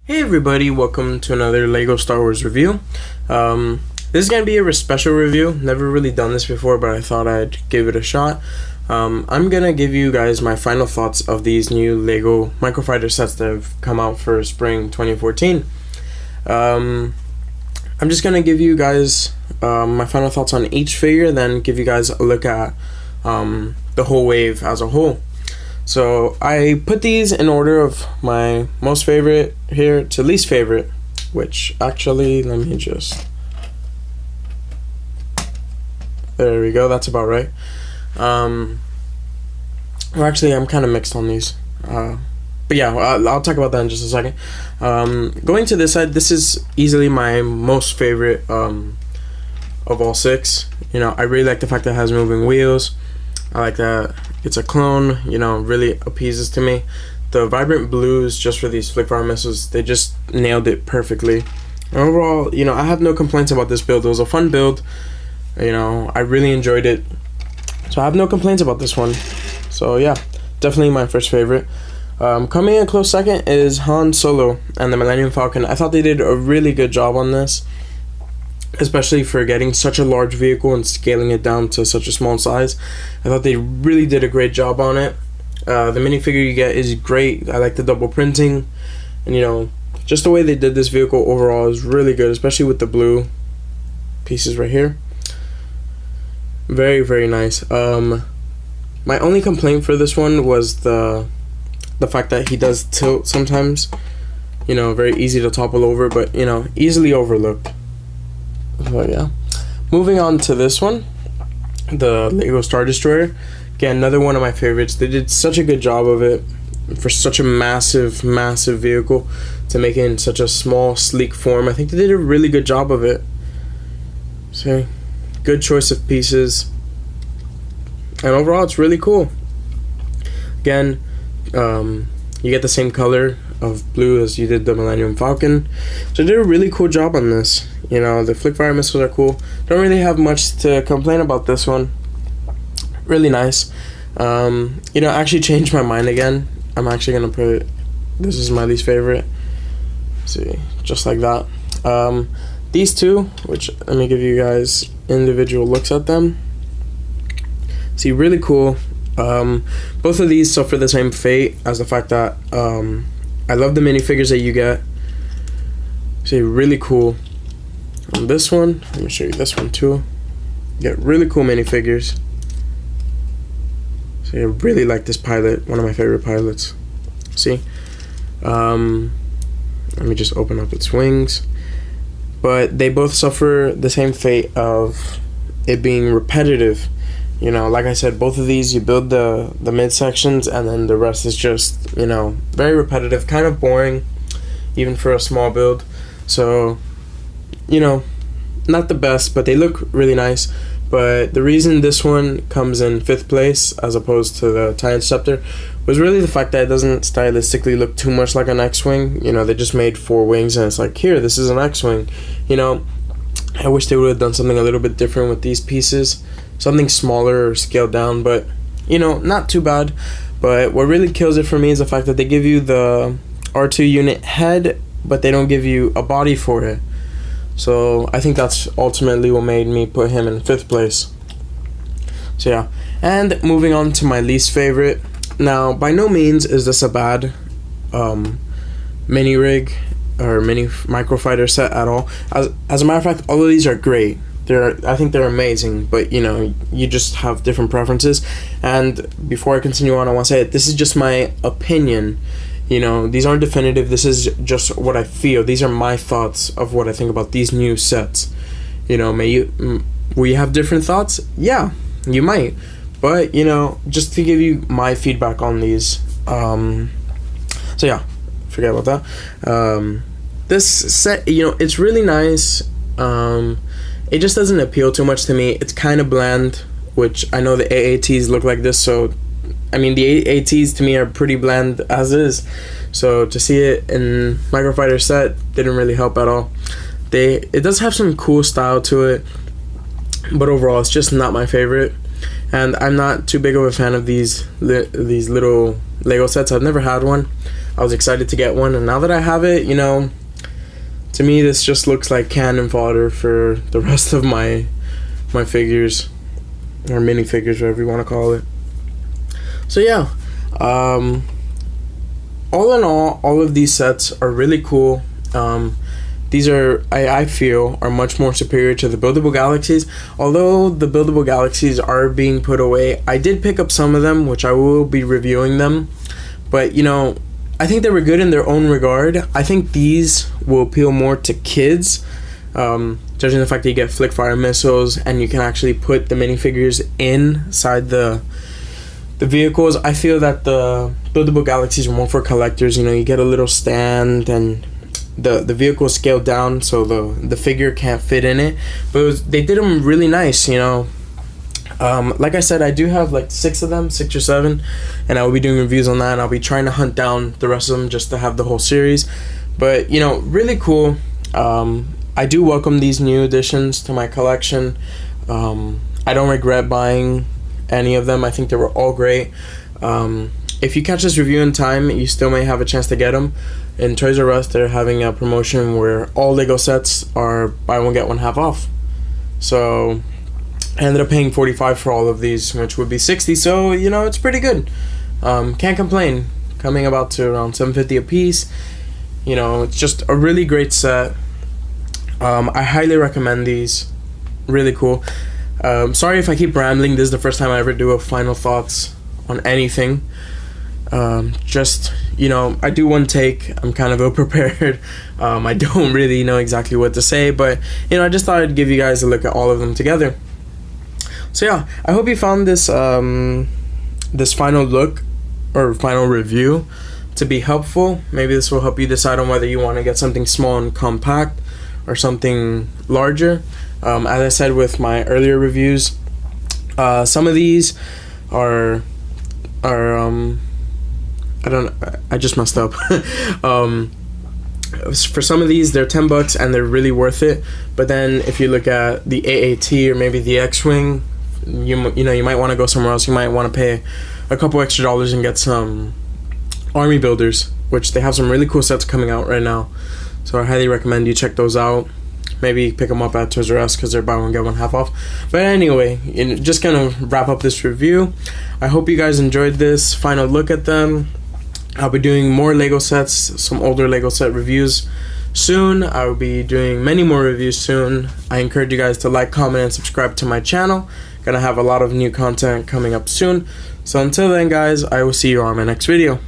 Hey everybody, welcome to another LEGO Star Wars review. This is going to be a special review. Never really done this before, but I thought I'd give it a shot. I'm going to give you guys my final thoughts of these new LEGO Microfighter sets that have come out for spring 2014. I'm just going to give you guys my final thoughts on each figure, then give you guys a look at the whole wave as a whole. So I put these in order of my most favorite here to least favorite, which actually, let me just, there we go, that's about right. Well, actually, I'm kind of mixed on these, but yeah, I'll talk about that in just a second. Going to this side, this is easily my most favorite of all six. You know, I really like the fact that it has moving wheels. I like that it's a clone, you know, really appeases to me. The vibrant blues just for these flick-fire missiles, they just nailed it perfectly. And overall, you know, I have no complaints about this build. It was a fun build, you know, I really enjoyed it. So I have no complaints about this one. So yeah, definitely my first favorite. Coming in close second is Han Solo and the Millennium Falcon. I thought they did a really good job on this, especially for getting such a large vehicle and scaling it down to such a small size. I thought they really did a great job on it. The minifigure you get is great. I like the double printing, and you know, just the way they did this vehicle overall is really good, especially with the blue pieces right here. Very, very nice. My only complaint for this one was the fact that he does tilt sometimes. You know, very easy to topple over, but you know, easily overlooked. So yeah, moving on to this one, the LEGO Star Destroyer. Again, another one of my favorites. They did such a good job of it for such a massive vehicle to make it in such a small, sleek form. I think they did a really good job of it. So, good choice of pieces, and overall, it's really cool. Again, you get the same color of blue as you did the Millennium Falcon, so they did a really cool job on this. You know, the flick-fire missiles are cool. Don't really have much to complain about this one. Really nice. You know, I actually changed my mind again. I'm actually gonna put this is my least favorite. Let's see, just like that. These two, which let me give you guys individual looks at them. See, really cool. Both of these suffer the same fate as the fact that I love the minifigures that you get. See, really cool. On this one, let me show you this one too. You get really cool minifigures. So I really like this pilot, one of my favorite pilots. See? Let me just open up its wings. But they both suffer the same fate of it being repetitive. You know, like I said, both of these, you build the midsections and then the rest is just, you know, very repetitive, kind of boring, even for a small build. So, you know, not the best, but they look really nice. But the reason this one comes in 5th place as opposed to the Untitled Chapter was really the fact that it doesn't stylistically look too much like an X-Wing. You know, they just made 4 wings and it's like, here, this is an X-Wing. You know, I wish they would have done something a little bit different with these pieces. Something smaller or scaled down, but, you know, not too bad. But what really kills it for me is the fact that they give you the R2 unit head, but they don't give you a body for it. So I think that's ultimately what made me put him in 5th place. So yeah, and moving on to my least favorite. Now, by no means is this a bad mini rig or mini microfighter set at all. As a matter of fact, all of these are great. I think they're amazing, but you know, you just have different preferences. And before I continue on, I want to say it, this is just my opinion. You know, these aren't definitive. This is just what I feel. These are my thoughts of what I think about these new sets. You know, will you have different thoughts? Yeah, you might. But, you know, just to give you my feedback on these. So yeah, forget about that. This set, you know, it's really nice. It just doesn't appeal too much to me. It's kind of bland, which I know the AATs look like this, so I mean, the AATs to me are pretty bland as is. So to see it in Microfighter set didn't really help at all. It does have some cool style to it, but overall it's just not my favorite. And I'm not too big of a fan of these little Lego sets. I've never had one. I was excited to get one, and now that I have it, you know, to me this just looks like cannon fodder for the rest of my figures, or minifigures, whatever you want to call it. So yeah, all in all of these sets are really cool. These are, I feel, are much more superior to the buildable galaxies. Although the buildable galaxies are being put away, I did pick up some of them, which I will be reviewing them. But, you know, I think they were good in their own regard. I think these will appeal more to kids, judging the fact that you get flick fire missiles and you can actually put the minifigures inside the vehicles. I feel that the buildable galaxies are more for collectors. You know, you get a little stand and the vehicle is scaled down so the figure can't fit in it, but they did them really nice, you know. Like I said, I do have like 6 of them, 6 or 7, and I will be doing reviews on that, and I'll be trying to hunt down the rest of them just to have the whole series. But, you know, really cool. I do welcome these new additions to my collection. I don't regret buying any of them. I think they were all great. If you catch this review in time, you still may have a chance to get them. In Toys R Us, they're having a promotion where all Lego sets are buy one get one half off. So I ended up paying $45 for all of these, which would be $60. So, you know, it's pretty good. Can't complain. Coming about to around $7.50 a piece. You know, it's just a really great set. I highly recommend these. Really cool. Sorry if I keep rambling. This is the first time I ever do a final thoughts on anything. Just, you know, I do one take. I'm kind of ill-prepared. I don't really know exactly what to say, but, you know, I just thought I'd give you guys a look at all of them together. So yeah, I hope you found this this final look or final review to be helpful. Maybe this will help you decide on whether you want to get something small and compact or something larger. As I said with my earlier reviews, some of these are I just messed up. For some of these, they're $10 and they're really worth it. But then if you look at the AAT or maybe the X-Wing, you know, you might want to go somewhere else. You might want to pay a couple extra dollars and get some army builders, which they have some really cool sets coming out right now. So I highly recommend you check those out. Maybe pick them up at Toys R Us because they're buy one get one half off. But anyway, just gonna wrap up this review. I hope you guys enjoyed this final look at them. I'll be doing more Lego sets, some older Lego set reviews soon. I will be doing many more reviews soon. I encourage you guys to like, comment, and subscribe to my channel. Gonna have a lot of new content coming up soon. So until then, guys, I will see you on my next video.